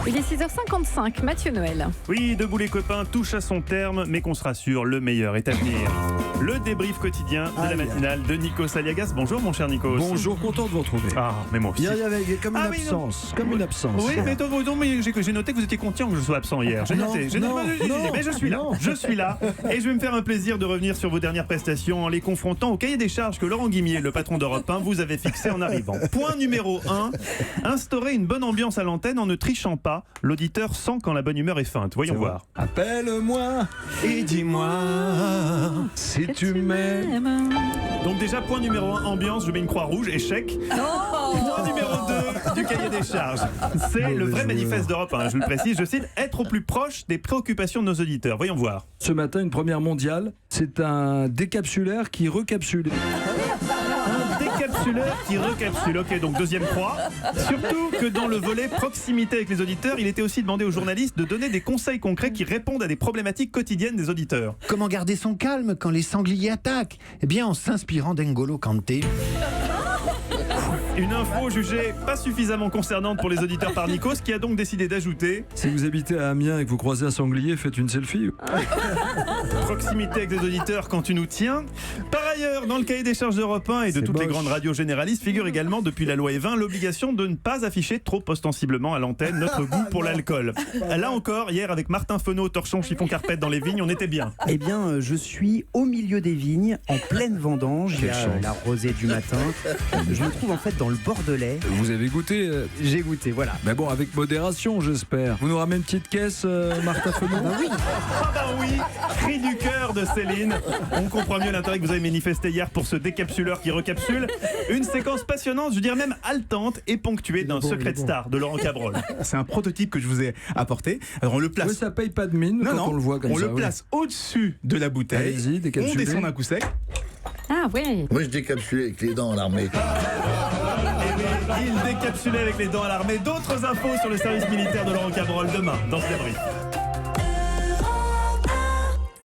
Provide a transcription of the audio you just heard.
Il est 6h55, Mathieu Noël. Oui, Debout les copains touche à son terme, mais qu'on se rassure, le meilleur est à venir. Le débrief quotidien de la matinale de Nikos Aliagas. Bonjour mon cher Nikos. Bonjour, content de vous retrouver. Ah, mais moi aussi. Il y avait comme une Ah oui, absence, comme une absence. Oui, mais j'ai noté que vous étiez conscient que je sois absent hier. J'ai noté, mais je suis là. Je suis là. Et je vais me faire un plaisir de revenir sur vos dernières prestations en les confrontant au cahier des charges que Laurent Guimier, le patron d'Europe 1, vous avait fixé en arrivant. Point numéro 1, instaurer une bonne ambiance à l'antenne en ne trichant pas. L'auditeur sent quand la bonne humeur est feinte. Voyons voir. Appelle-moi et dis-moi si tu m'aimes. Donc déjà, point numéro 1, ambiance, je mets une croix rouge, échec. Point numéro 2 du cahier des charges. C'est le vrai manifeste d'Europe 1, je le précise, je cite, être au plus proche des préoccupations de nos auditeurs. Voyons voir. Ce matin, une première mondiale, c'est un décapsulaire qui recapsule. Un décapsuleur qui recapsule. Ok, donc deuxième croix. Surtout que dans le volet proximité avec les auditeurs, il était aussi demandé aux journalistes de donner des conseils concrets qui répondent à des problématiques quotidiennes des auditeurs. Comment garder son calme quand les sangliers attaquent? Eh bien, en s'inspirant d'Ngolo Kanté. Une info jugée pas suffisamment concernante pour les auditeurs par Nikos, qui a donc décidé d'ajouter Si vous habitez à Amiens et que vous croisez un sanglier, faites une selfie. proximité avec les auditeurs quand tu nous tiens. Par ailleurs, dans le cahier des charges d'Europe 1 et de C'est toutes les moche. grandes radios généralistes figure également depuis la loi E20 l'obligation de ne pas afficher trop ostensiblement à l'antenne notre goût pour l'alcool. Là encore, hier avec Martin Fenot, torchon chiffon carpette dans les vignes, on était bien. Eh bien, je suis au milieu des vignes, en pleine vendange. Il y a la rosée du matin. Je me trouve en fait dans le Bordelais. Vous avez goûté J'ai goûté, voilà. Mais bon, avec modération, j'espère. Vous nous ramenez une petite caisse, Martin Fenot? Ah bah oui, cri du cœur de Céline. On comprend mieux l'intérêt que vous avez manifesté hier pour ce décapsuleur qui recapsule. Une séquence passionnante, je dirais même haletante et ponctuée d'un secret de star de Laurent Cabrol. C'est un prototype que je vous ai apporté. Alors on le place. Oui, ça paye pas de mine quand on le voit comme on ça. le place au-dessus de la bouteille. Allez-y, On décapsulez. descend d'un coup sec. Ah ouais. Moi, je décapsulais avec les dents à l'armée. Et il décapsulait avec les dents à l'armée. D'autres infos sur le service militaire de Laurent Cabrol demain dans ce débrief.